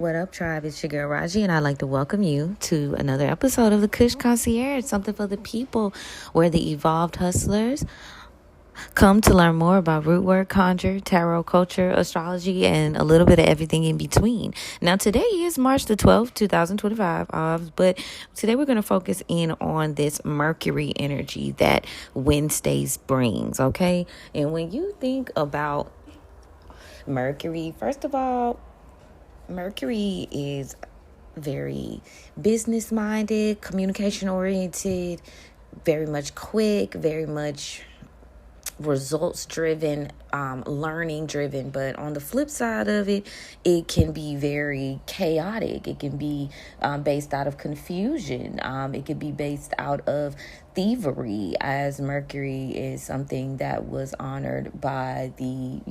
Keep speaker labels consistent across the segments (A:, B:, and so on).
A: What up, tribe? It's your girl Raji, and I'd like to welcome you to another episode of the Kush Concierge, something for the people, where the evolved hustlers come to learn more about rootwork, conjure, tarot, culture, astrology, and a little bit of everything in between. Now, today is March the 12th, 2025, but today we're going to focus in on this Mercury energy that Wednesdays brings, okay? And when you think about Mercury, first of all, Mercury is very business minded, communication oriented, very much quick, very much results driven, learning driven. But on the flip side of it, it can be very chaotic. It can be based out of confusion. It can be based out of thievery, as Mercury is something that was honored by the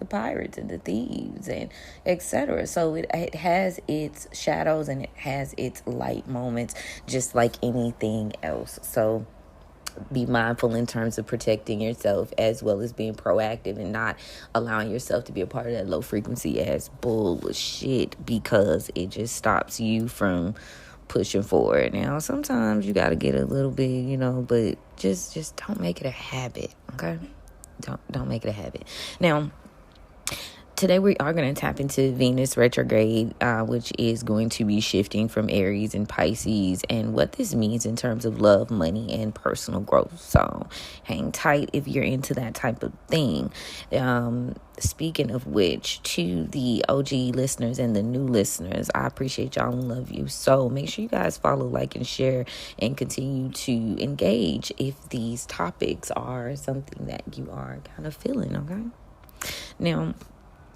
A: pirates and the thieves and etc. So it has its shadows and it has its light moments, just like anything else. So be mindful in terms of protecting yourself, as well as being proactive and not allowing yourself to be a part of that low frequency ass bullshit, because it just stops you from pushing forward. Now, sometimes you got to get a little bit, but just don't make it a habit, okay? Don't make it a habit. Now, today we are going to tap into Venus Retrograde, which is going to be shifting from Aries and Pisces, and what this means in terms of love, money, and personal growth. So hang tight if you're into that type of thing. Speaking of which, to the OG listeners and the new listeners, I appreciate y'all and love you. So make sure you guys follow, like, and share, and continue to engage if these topics are something that you are kind of feeling, okay? Now,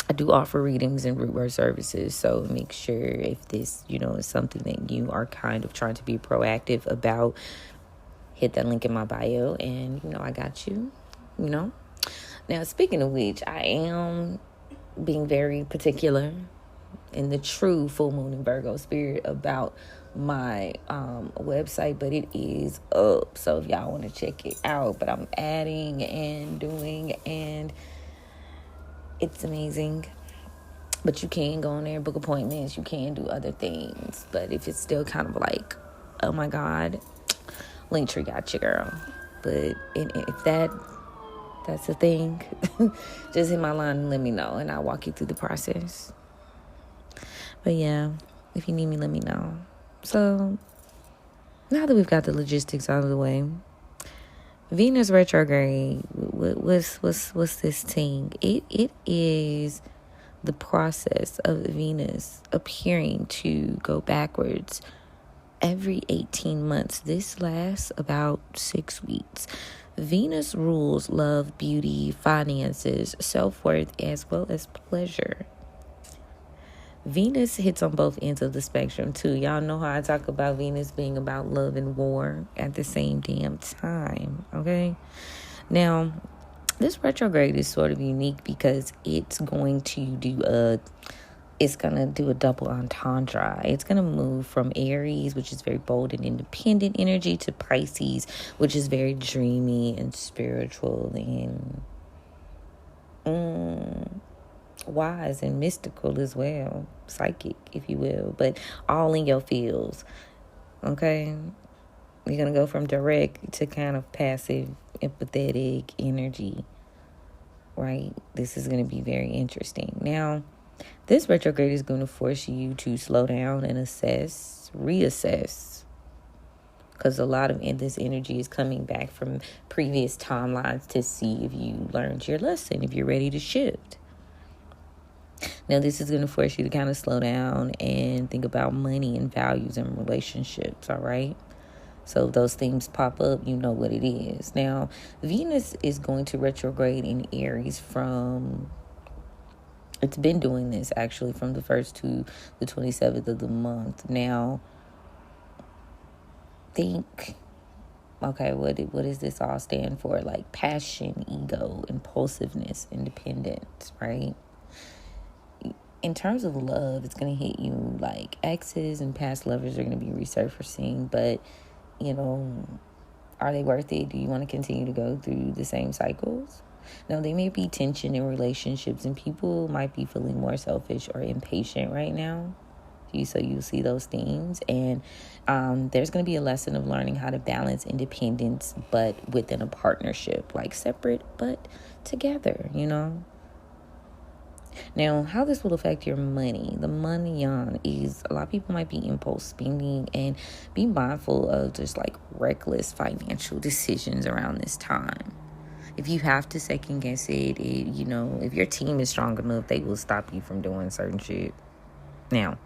A: I do offer readings and rootwork services, so make sure if this, is something that you are kind of trying to be proactive about, hit that link in my bio, and, I got you, Now, speaking of which, I am being very particular in the true full moon and Virgo spirit about my website, but it is up, so if y'all want to check it out, but I'm adding and doing, and it's amazing. But you can go in there and book appointments. You can do other things. But if it's still kind of like, oh my God, Linktree got you, girl. But if that's the thing, just hit my line and let me know, and I'll walk you through the process. But yeah, if you need me, let me know. So now that we've got the logistics out of the way, Venus retrograde, what's this thing? It is the process of Venus appearing to go backwards every 18 months. This lasts about 6 weeks. Venus rules love, beauty, finances, self-worth, as well as pleasure. Venus hits on both ends of the spectrum too. Y'all know how I talk about Venus being about love and war at the same damn time, okay? Now, this retrograde is sort of unique because it's going to do a double entendre. It's going to move from Aries, which is very bold and independent energy, to Pisces, which is very dreamy and spiritual and wise and mystical as well, psychic, if you will, but all in your feels, okay? You're going to go from direct to kind of passive, empathetic energy, right? This is going to be very interesting. Now, this retrograde is going to force you to slow down and reassess, because a lot of this energy is coming back from previous timelines to see if you learned your lesson, if you're ready to shift. Now, this is going to force you to kind of slow down and think about money and values and relationships, all right? So if those themes pop up, you know what it is. Now, Venus is going to retrograde in Aries it's been doing this actually from the 1st to the 27th of the month. Now, think, okay, what does this all stand for? Like passion, ego, impulsiveness, independence, right? In terms of love, it's going to hit you like exes and past lovers are going to be resurfacing, but, are they worth it? Do you want to continue to go through the same cycles? Now, there may be tension in relationships, and people might be feeling more selfish or impatient right now. So you see those themes, and there's going to be a lesson of learning how to balance independence, but within a partnership, like separate but together, Now, how this will affect your money. The money is a lot of people might be impulse spending, and be mindful of just like reckless financial decisions around this time. If you have to second guess it, if your team is strong enough, they will stop you from doing certain shit. Now,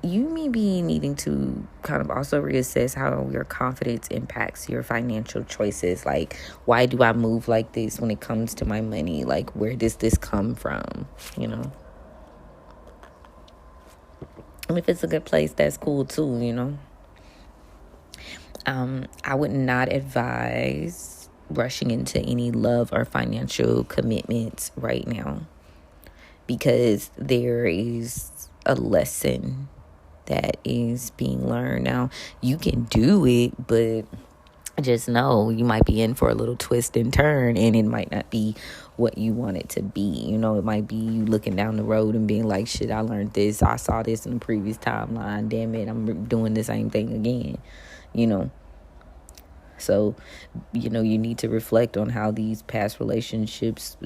A: you may be needing to kind of also reassess how your confidence impacts your financial choices. Like, why do I move like this when it comes to my money? Like, where does this come from? And if it's a good place, that's cool too, I would not advise rushing into any love or financial commitments right now, because there is a lesson that is being learned. Now, you can do it, but just know you might be in for a little twist and turn, and it might not be what you want it to be. It might be you looking down the road and being like, shit, I learned this, I saw this in the previous timeline, damn it, I'm doing the same thing again. So, you need to reflect on how these past relationships,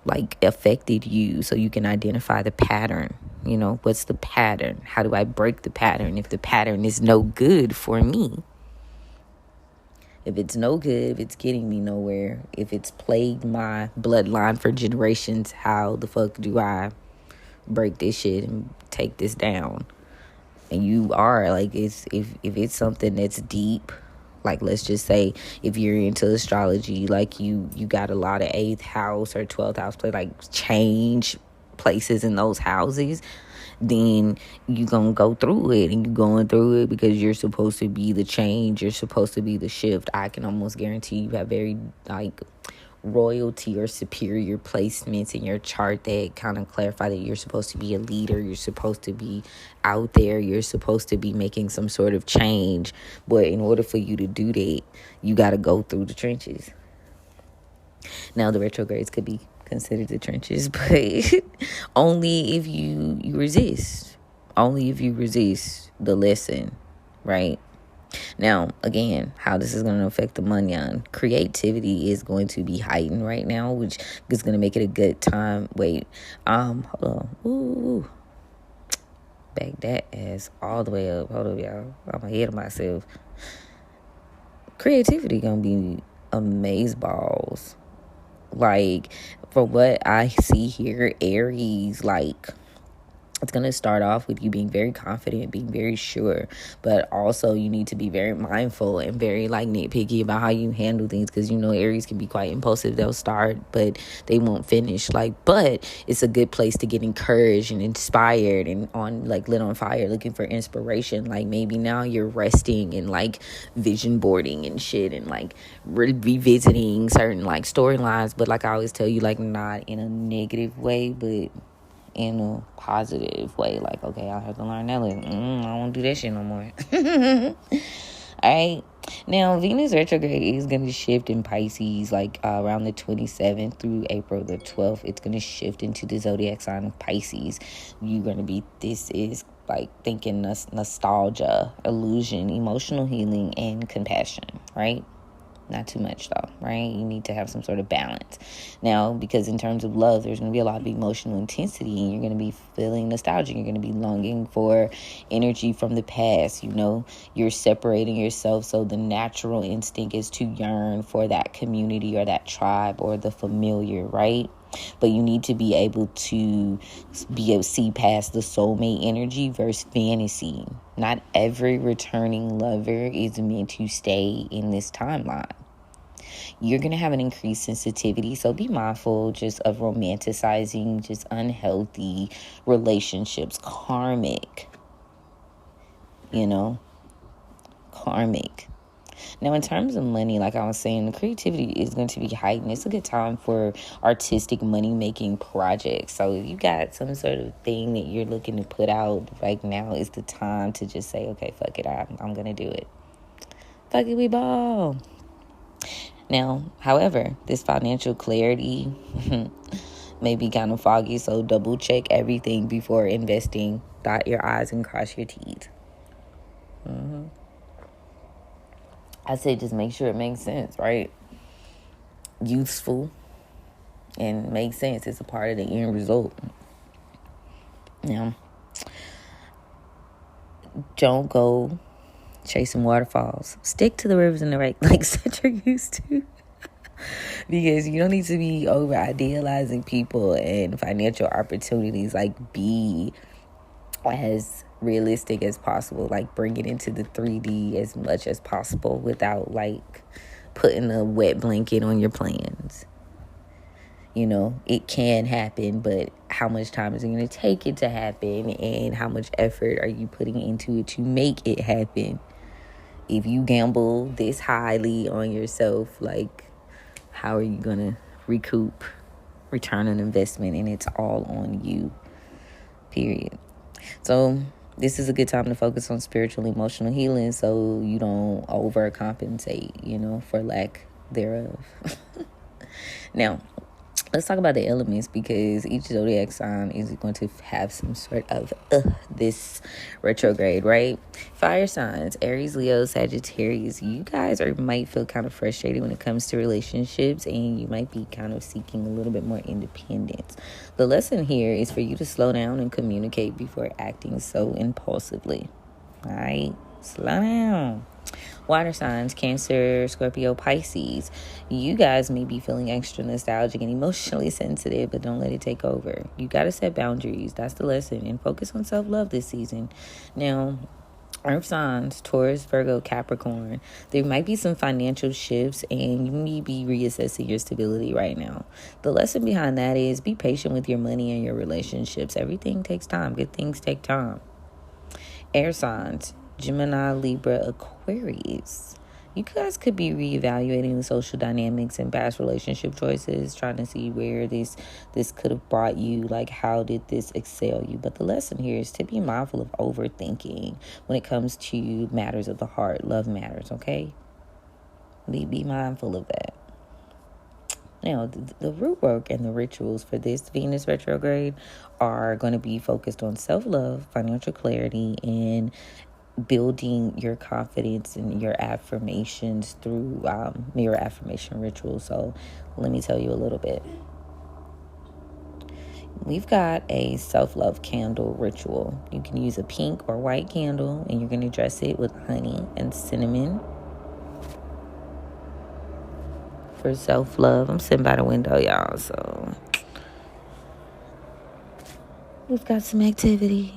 A: like affected you, so you can identify the pattern. What's the pattern? How do I break the pattern if the pattern is no good for me? If it's no good, if it's getting me nowhere, if it's plagued my bloodline for generations, how the fuck do I break this shit and take this down? And you are like, if it's something that's deep, like let's just say if you're into astrology, like you got a lot of 8th house or 12th house play, like change places in those houses, then you gonna go through it, and you going through it because you're supposed to be the change, you're supposed to be the shift. I can almost guarantee you have very like royalty or superior placements in your chart that kind of clarify that you're supposed to be a leader, you're supposed to be out there, you're supposed to be making some sort of change. But in order for you to do that, you got to go through the trenches. Now, the retrogrades could be considered the trenches, but only if you resist. Only if you resist the lesson, right? Now, again, how this is going to affect the money on creativity is going to be heightened right now, which is going to make it a good time. Wait, hold on. Ooh. Back that ass all the way up. Hold up, y'all. I'm ahead of myself. Creativity going to be amazeballs. Like, for what I see here, Aries, like, it's going to start off with you being very confident, being very sure, but also you need to be very mindful and very like nitpicky about how you handle things, because Aries can be quite impulsive. They'll start, but they won't finish. But it's a good place to get encouraged and inspired and lit on fire, looking for inspiration. Like maybe now you're resting and like vision boarding and shit, and like revisiting certain like storylines, but like I always tell you, like not in a negative way, but in a positive way. Like, okay, I have to learn that. Like, I won't do that shit no more. All right. Now, Venus Retrograde is going to shift in Pisces, like around the 27th through April the 12th. It's going to shift into the zodiac sign of Pisces. This is like thinking nostalgia, illusion, emotional healing, and compassion, right? Not too much though, right? You need to have some sort of balance. Now, because in terms of love, there's going to be a lot of emotional intensity, and you're going to be feeling nostalgic. You're going to be longing for energy from the past. You're separating yourself. So the natural instinct is to yearn for that community or that tribe or the familiar, right? But you need to be able to see past the soulmate energy versus fantasy. Not every returning lover is meant to stay in this timeline. You're going to have an increased sensitivity, so be mindful just of romanticizing just unhealthy relationships, karmic. Now, in terms of money, like I was saying, the creativity is going to be heightened. It's a good time for artistic money-making projects. So if you got some sort of thing that you're looking to put out right now, is the time to just say, okay, fuck it, I'm going to do it. Fuck it, we ball. Now, however, this financial clarity may be kind of foggy, so double check everything before investing. Dot your I's and cross your T's. I say just make sure it makes sense, right? Useful and makes sense. It's a part of the end result. Now, don't go chasing waterfalls. Stick to the rivers and the lakes that you're used to. Because you don't need to be over idealizing people and financial opportunities. Like, be as realistic as possible. Like, bring it into the 3D as much as possible without, like, putting a wet blanket on your plans. You know, it can happen, but how much time is it going to take it to happen? And how much effort are you putting into it to make it happen? If you gamble this highly on yourself, like, how are you going to recoup return on investment? And it's all on you, period. So this is a good time to focus on spiritual and emotional healing so you don't overcompensate, for lack thereof. Now, let's talk about the elements, because each zodiac sign is going to have some sort of this retrograde, right? Fire signs, Aries, Leo, Sagittarius. You guys might feel kind of frustrated when it comes to relationships, and you might be kind of seeking a little bit more independence. The lesson here is for you to slow down and communicate before acting so impulsively. All right? Slow down. Water signs, Cancer, Scorpio, Pisces. You guys may be feeling extra nostalgic and emotionally sensitive, but don't let it take over. You got to set boundaries. That's the lesson. And focus on self-love this season. Now, Earth signs, Taurus, Virgo, Capricorn. There might be some financial shifts, and you may be reassessing your stability right now. The lesson behind that is be patient with your money and your relationships. Everything takes time. Good things take time. Air signs, Gemini, Libra, Aquarius. You guys could be reevaluating the social dynamics and past relationship choices, trying to see where this could have brought you, like how did this excel you. But the lesson here is to be mindful of overthinking when it comes to matters of the heart, love matters, okay? Be mindful of that. Now, the root work and the rituals for this Venus retrograde are going to be focused on self-love, financial clarity, and building your confidence and your affirmations through mirror affirmation rituals. So let me tell you a little bit. We've got a self-love candle ritual. You can use a pink or white candle, and you're going to dress it with honey and cinnamon for self-love. I'm sitting by the window, y'all, so we've got some activity.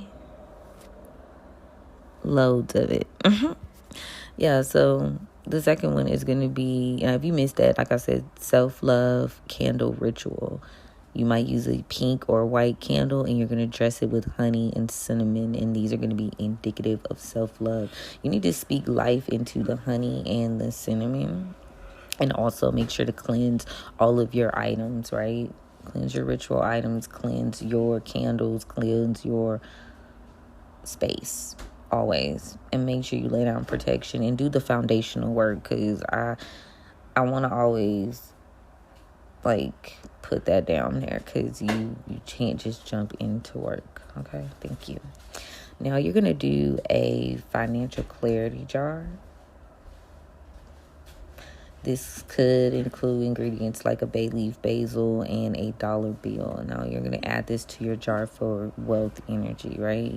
A: Loads of it. Yeah, so the second one is going to be, if you missed that, like I said, self-love candle ritual. You might use a pink or white candle, and you're going to dress it with honey and cinnamon, and these are going to be indicative of self-love. You need to speak life into the honey and the cinnamon, and also make sure to cleanse all of your items, right? Cleanse your ritual items, cleanse your candles, cleanse your space. Always. And make sure you lay down protection and do the foundational work, because I want to always put that down there, because you can't just jump into work. Okay, thank you. Now you're going to do a financial clarity jar. This could include ingredients like a bay leaf, basil, and a dollar bill. Now you're going to add this to your jar for wealth energy, right?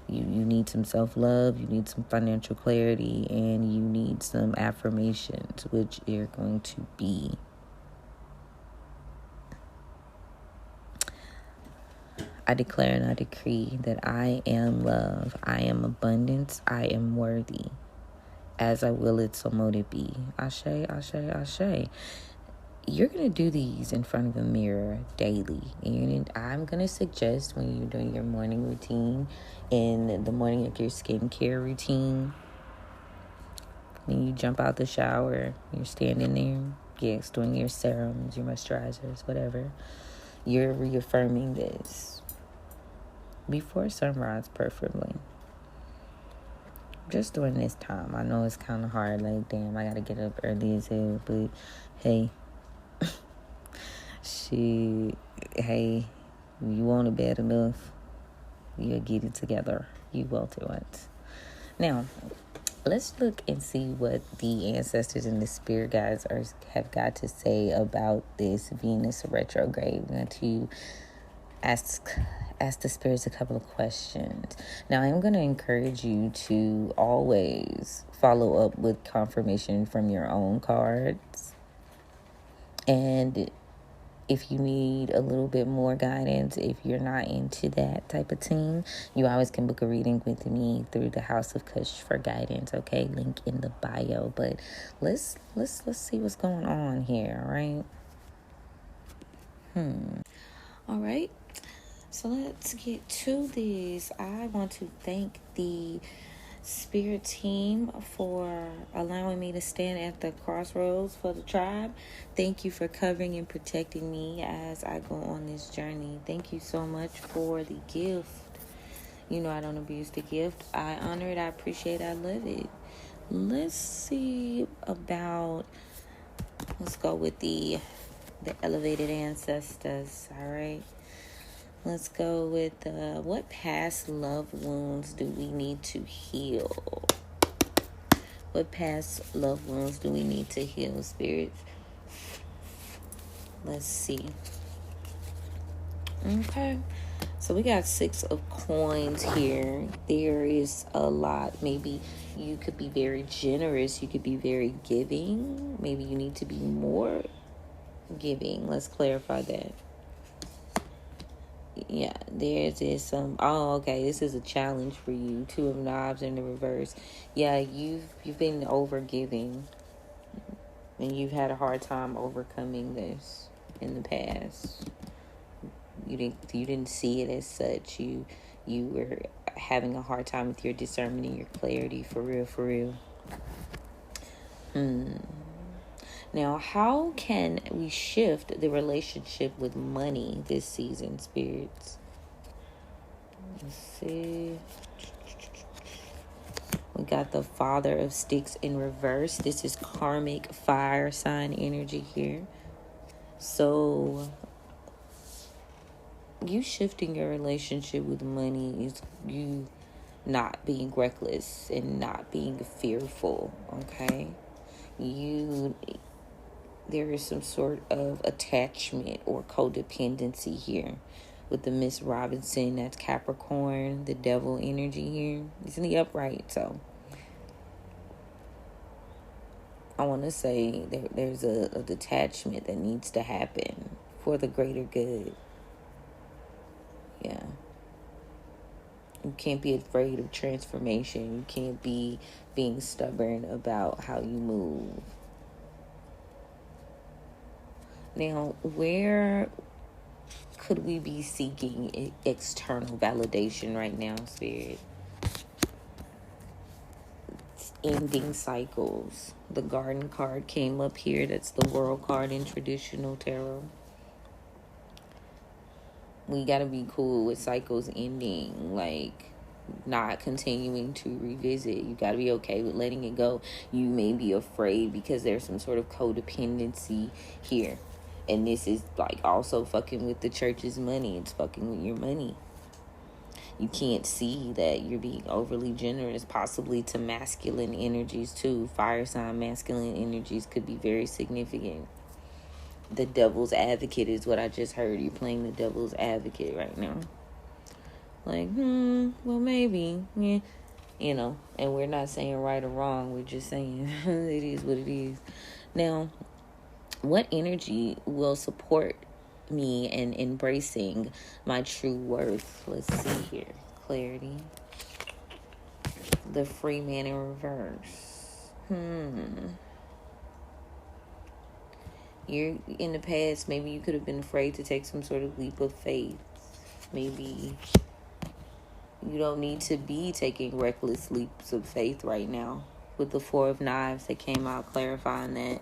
A: You need some self-love, you need some financial clarity, and you need some affirmations, which are going to be: I declare and I decree that I am love, I am abundance, I am worthy. As I will it, so mote it be. Ashe, ashe, ashe. You're going to do these in front of a mirror daily. And I'm going to suggest, when you're doing your morning routine, in the morning of your skincare routine, when you jump out the shower, you're standing there, yes, doing your serums, your moisturizers, whatever, you're reaffirming this before sunrise, preferably. just during this time. I know it's kind of hard. Like, damn, I got to get up early as hell. But, hey, hey, you want it bad enough, you'll get it together. You will do it. Now, let's look and see what the ancestors and the spirit guides have got to say about this Venus retrograde. We're going to ask the spirits a couple of questions. Now, I'm going to encourage you to always follow up with confirmation from your own cards. And if you need a little bit more guidance, if you're not into that type of thing, you always can book a reading with me through the House of Kush for guidance. Okay, link in the bio. But let's see what's going on here. All right. So let's get to this. I want to thank the spirit team for allowing me to stand at the crossroads for the tribe. Thank you for covering and protecting me as I go on this journey. Thank you so much for the gift. You know I don't abuse the gift. I honor it, I appreciate it, I love it. Let's go with the elevated ancestors. All right, let's go with what past love wounds do we need to heal? What past love wounds do we need to heal, spirits? Let's see. Okay. So we got 6 of coins here. There is a lot. Maybe you could be very generous. You could be very giving. Maybe you need to be more giving. Let's clarify that. Yeah, there's some. Oh, okay. This is a challenge for you. 2 of Knives in the reverse. Yeah, you've been over giving, and you've had a hard time overcoming this in the past. You didn't see it as such. You were having a hard time with your discernment and your clarity. For real. Now, how can we shift the relationship with money this season, spirits? Let's see. We got the Father of Sticks in reverse. This is karmic fire sign energy here. So, you shifting your relationship with money is you not being reckless and not being fearful, okay? There is some sort of attachment or codependency here with the Miss Robinson. That's Capricorn, the devil energy here. It's in the upright, so I want to say there's a detachment that needs to happen for the greater good. Yeah. You can't be afraid of transformation. You can't be being stubborn about how you move. Now, where could we be seeking external validation right now, Spirit? It's ending cycles. The Garden card came up here. That's the World card in traditional tarot. We got to be cool with cycles ending, like not continuing to revisit. You got to be okay with letting it go. You may be afraid because there's some sort of codependency here. And this is like also fucking with the church's money. It's fucking with your money. You can't see that you're being overly generous, possibly to masculine energies too. Fire sign masculine energies could be very significant. The devil's advocate is what I just heard. You're playing the devil's advocate right now. Like, well, maybe. Yeah. You know, and we're not saying right or wrong. We're just saying it is what it is. Now, what energy will support me in embracing my true worth? Let's see here. Clarity. The Free Man in reverse. You're in the past, maybe you could have been afraid to take some sort of leap of faith. Maybe you don't need to be taking reckless leaps of faith right now. With the 4 of Knives that came out clarifying that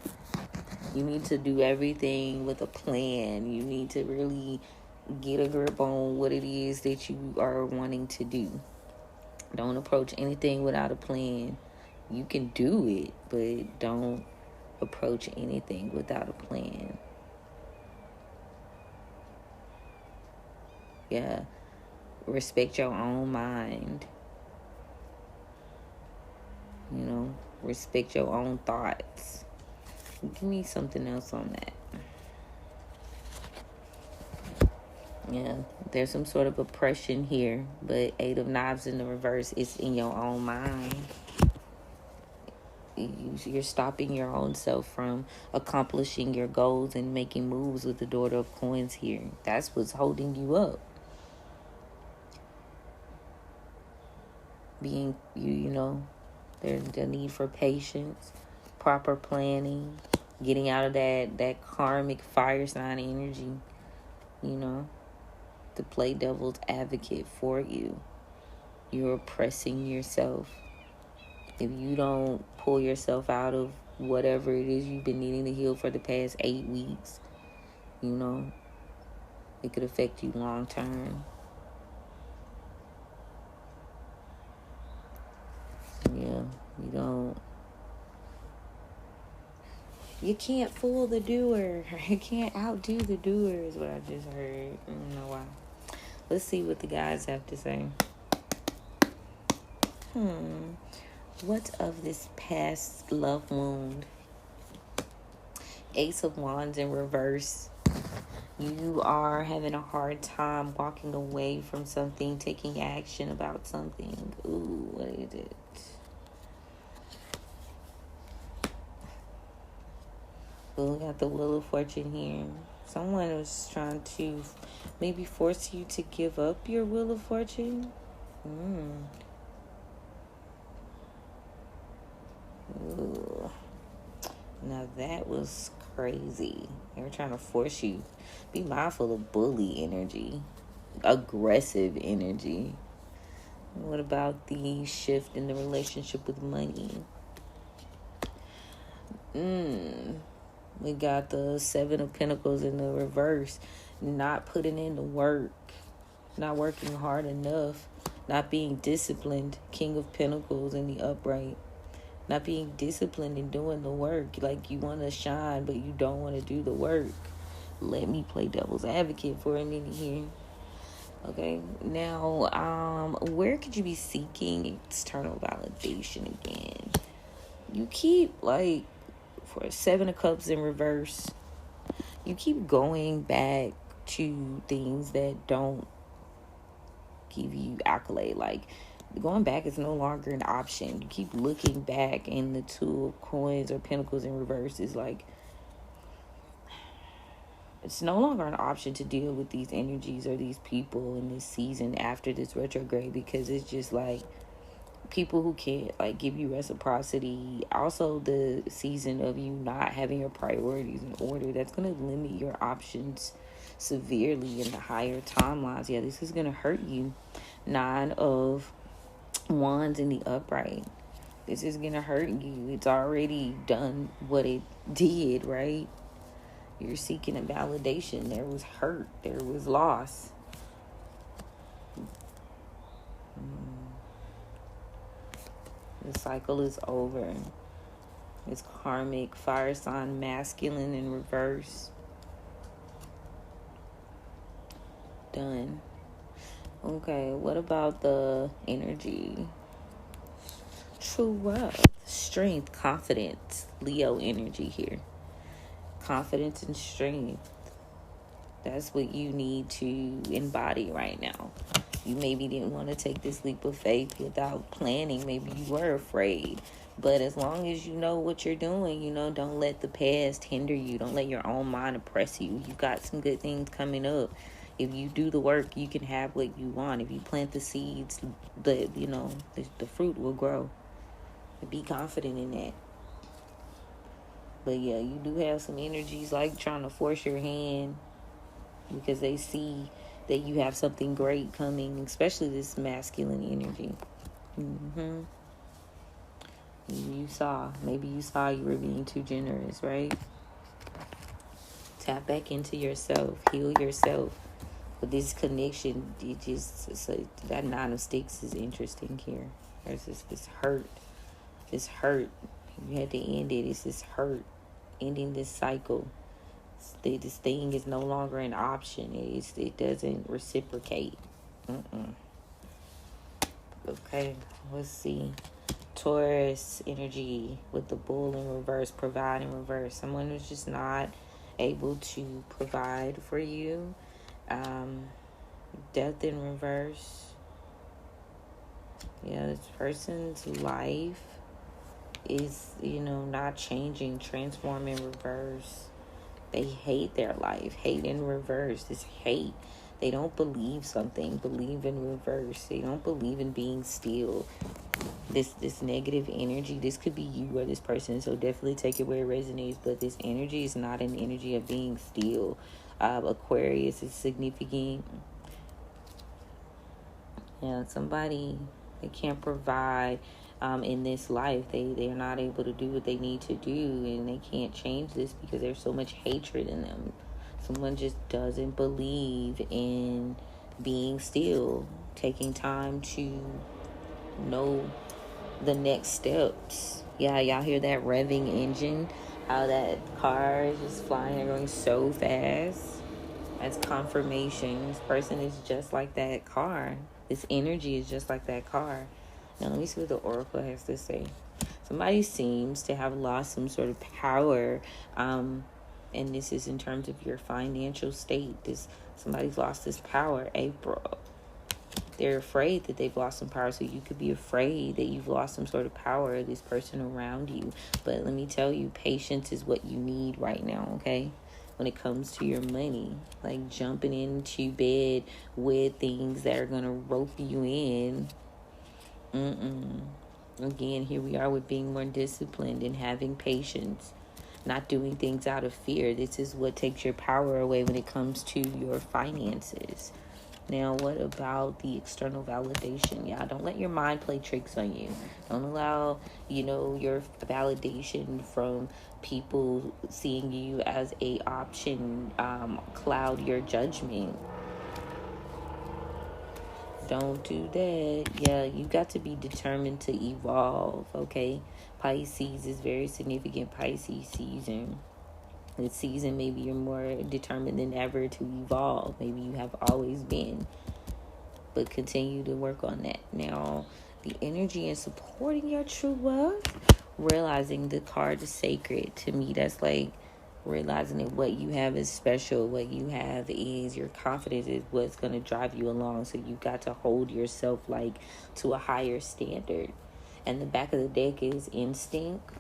A: you need to do everything with a plan. You need to really get a grip on what it is that you are wanting to do. Don't approach anything without a plan. You can do it, but don't approach anything without a plan. Yeah. Respect your own mind. You know, respect your own thoughts. Give me something else on that. Yeah, there's some sort of oppression here, but Eight of Knives in the reverse is in your own mind. You're stopping your own self from accomplishing your goals and making moves with the Daughter of Coins here. That's what's holding you up. Being, you know, there's the need for patience, proper planning, getting out of that karmic fire sign energy, you know, to play devil's advocate for you. You're oppressing yourself. If you don't pull yourself out of whatever it is you've been needing to heal for the past 8 weeks, you know, it could affect you long term. Yeah, you can't fool the doer. You can't outdo the doer is what I just heard. I don't know why. Let's see what the guys have to say. What of this past love wound? Ace of Wands in reverse. You are having a hard time walking away from something, taking action about something. Ooh, what is it? We got the Wheel of Fortune here. Someone was trying to maybe force you to give up your Wheel of Fortune. Ooh. Now that was crazy. They were trying to force you. Be mindful of bully energy, aggressive energy. What about the shift in the relationship with money? We got the Seven of Pentacles in the reverse. Not putting in the work. Not working hard enough. Not being disciplined. King of Pentacles in the upright. Not being disciplined and doing the work. Like you want to shine, but you don't want to do the work. Let me play devil's advocate for a minute here. Okay, now, where could you be seeking external validation again? You keep, like, for Seven of Cups in reverse, you keep going back to things that don't give you accolade. Like, going back is no longer an option. You keep looking back, and the Two of Coins or Pentacles in reverse is like, it's no longer an option to deal with these energies or these people in this season after this retrograde, because it's just like people who can't like give you reciprocity. Also, the season of you not having your priorities in order, that's going to limit your options severely in the higher timelines. Yeah, this is going to hurt you. Nine of Wands in the upright. This is going to hurt you. It's already done what it did, right? You're seeking a validation. There was hurt. There was loss. The cycle is over. It's karmic. Fire sign masculine in reverse. Done. Okay, what about the energy? Trust, strength, confidence. Leo energy here. Confidence and strength. That's what you need to embody right now. You maybe didn't want to take this leap of faith without planning. Maybe you were afraid. But as long as you know what you're doing, you know, don't let the past hinder you. Don't let your own mind oppress you. You've got some good things coming up. If you do the work, you can have what you want. If you plant the seeds, the fruit will grow. Be confident in that. But yeah, you do have some energies like trying to force your hand because they see that you have something great coming, especially this masculine energy. Maybe you saw you were being too generous, right? Tap back into yourself, heal yourself, But this connection, so that Nine of Sticks is interesting here. There's this hurt. This hurt. You had to end it. It's this hurt. Ending this cycle. This thing is no longer an option. It doesn't reciprocate. Okay, let's see. Taurus energy with the Bull in reverse, provide in reverse. Someone who's just not able to provide for you. Death in reverse. Yeah, this person's life is, not changing, transform in reverse. They hate their life, hate in reverse. This hate. They don't believe something, believe in reverse. They don't believe in being still. This negative energy, this could be you or this person, so definitely take it where it resonates, but this energy is not an energy of being still. Aquarius is significant. Yeah, somebody, they can't provide in this life. They're not able to do what they need to do, and they can't change this because there's so much hatred in them. Someone just doesn't believe in being still, taking time to know the next steps. Yeah, y'all hear that revving engine? How that car is just flying and going so fast? That's confirmation. This person is just like that car. This energy is just like that car. Now, let me see what the Oracle has to say. Somebody seems to have lost some sort of power, and this is in terms of your financial state. Somebody's lost this power. April. They're afraid that they've lost some power, so you could be afraid that you've lost some sort of power of this person around you. But let me tell you, patience is what you need right now, okay? When it comes to your money, like jumping into bed with things that are going to rope you in. Again, here we are with being more disciplined and having patience. Not doing things out of fear. This is what takes your power away when it comes to your finances. Now, what about the external validation? Yeah, don't let your mind play tricks on you. Don't allow, your validation from people seeing you as a option cloud your judgment. Don't do that. Yeah, you got to be determined to evolve, okay? Pisces is very significant. Pisces season. This season, maybe you're more determined than ever to evolve. Maybe you have always been. But continue to work on that. Now, the energy in supporting your true wealth, realizing the card is sacred. To me, that's like realizing that what you have is special. What you have is your confidence is what's going to drive you along. So you got to hold yourself like to a higher standard. And the back of the deck is instinct.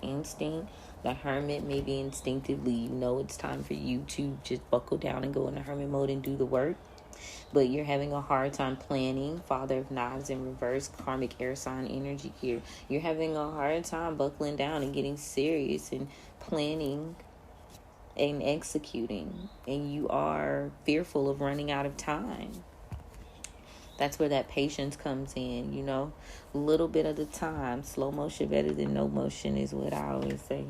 A: Instinct. The hermit, maybe instinctively, it's time for you to just buckle down and go into hermit mode and do the work. But you're having a hard time planning. Father of Knives in reverse, karmic air sign energy here. You're having a hard time buckling down and getting serious and planning and executing. And you are fearful of running out of time. That's where that patience comes in, a little bit of the time. Slow motion better than no motion is what I always say.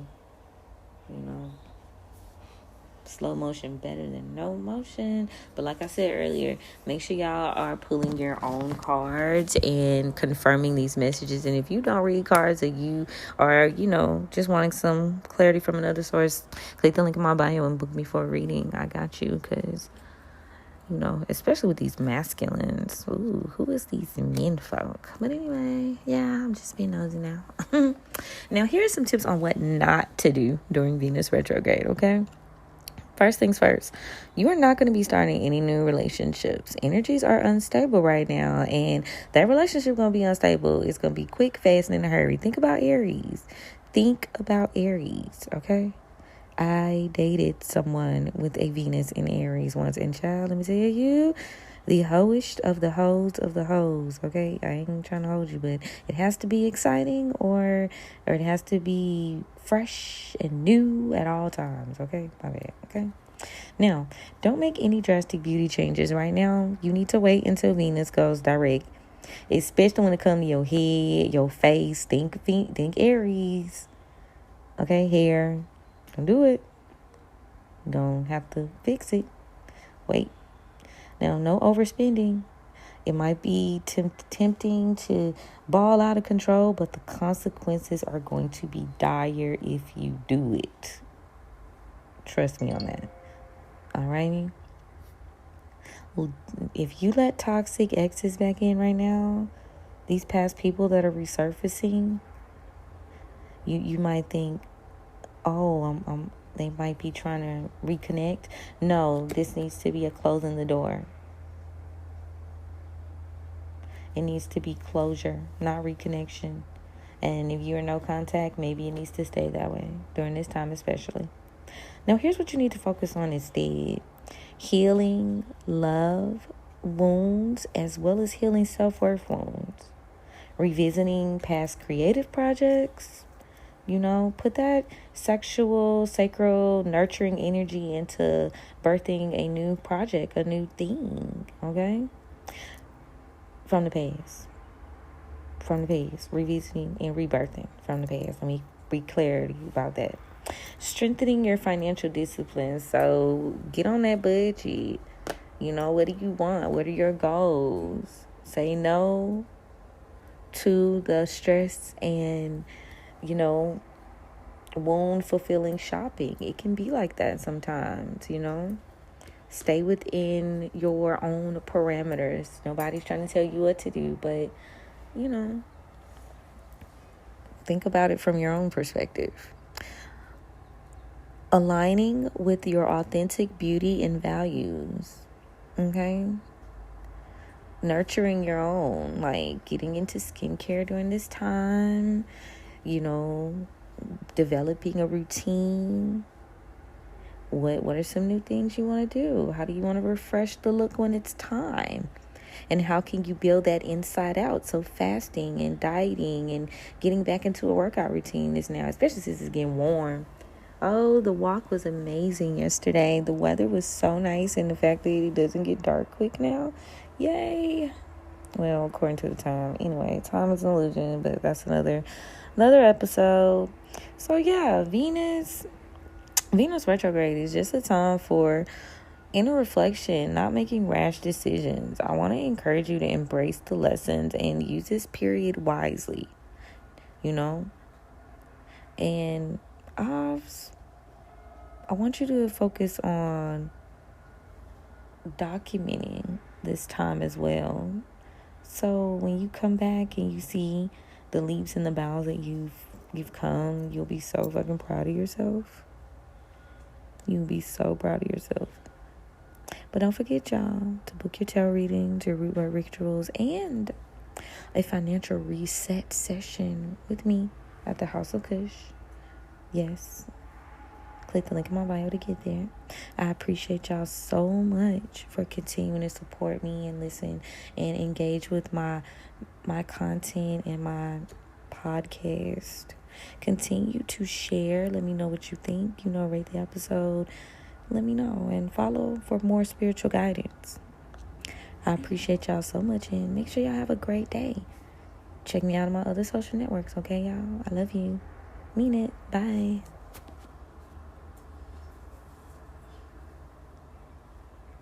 A: Slow motion better than no motion. But like I said earlier, make sure y'all are pulling your own cards and confirming these messages. And if you don't read cards or you are, just wanting some clarity from another source, click the link in my bio and book me for a reading. I got you, because especially with these masculines. Ooh, who is these men folk? But anyway, yeah, I'm just being nosy now. Now, here are some tips on what not to do during Venus retrograde, okay? First things first, you are not going to be starting any new relationships. Energies are unstable right now, and that relationship going to be unstable. It's going to be quick, fast, and in a hurry. Think about Aries. Okay? I dated someone with a Venus in Aries once, and child, let me tell you, the hoest of the hoes, okay? I ain't trying to hold you, but it has to be exciting or it has to be fresh and new at all times, okay? My bad, okay? Now, don't make any drastic beauty changes right now. You need to wait until Venus goes direct, especially when it comes to your head, your face. Think Aries, okay? Hair. Don't do it. Don't have to fix it. wait. Now, no overspending. It might be tempting to ball out of control, but the consequences are going to be dire if you do it. Trust me on that. Alrighty? Well, if you let toxic exes back in right now, these past people that are resurfacing, you might think, oh, they might be trying to reconnect. No, this needs to be a closing the door. It needs to be closure, not reconnection. And if you're no contact, maybe it needs to stay that way during this time especially. Now, here's what you need to focus on instead. Healing love wounds as well as healing self-worth wounds. Revisiting past creative projects. Put that sexual, sacral, nurturing energy into birthing a new project, a new thing, okay? From the past. Revisiting and rebirthing from the past. Let me be clear about that. Strengthening your financial discipline. So get on that budget. What do you want? What are your goals? Say no to the stress and, wound fulfilling shopping. It can be like that sometimes, Stay within your own parameters. Nobody's trying to tell you what to do, but, think about it from your own perspective. Aligning with your authentic beauty and values. Okay? Nurturing your own, like getting into skincare during this time, developing a routine. What are some new things you want to do? How do you want to refresh the look when it's time? And how can you build that inside out? So fasting and dieting and getting back into a workout routine is now, especially since it's getting warm. Oh, the walk was amazing yesterday. The weather was so nice, and the fact that it doesn't get dark quick now. Yay. Well, according to the time. Anyway, time is an illusion, but that's another episode. So yeah, Venus Retrograde is just a time for inner reflection, not making rash decisions. I want to encourage you to embrace the lessons and use this period wisely, And I want you to focus on documenting this time as well. So when you come back and you see the leaps and the bounds that you've come, you'll be so fucking proud of yourself. You'll be so proud of yourself. But don't forget, y'all, to book your tarot readings, your Rootwork rituals, and a financial reset session with me at the House of Kush. Yes. Click the link in my bio to get there. I appreciate y'all so much for continuing to support me and listen and engage with my content and my podcast. Continue to share. Let me know what you think. Rate the episode. Let me know and follow for more spiritual guidance. I appreciate y'all so much, and make sure y'all have a great day. Check me out on my other social networks, okay, y'all? I love you. Mean it. Bye.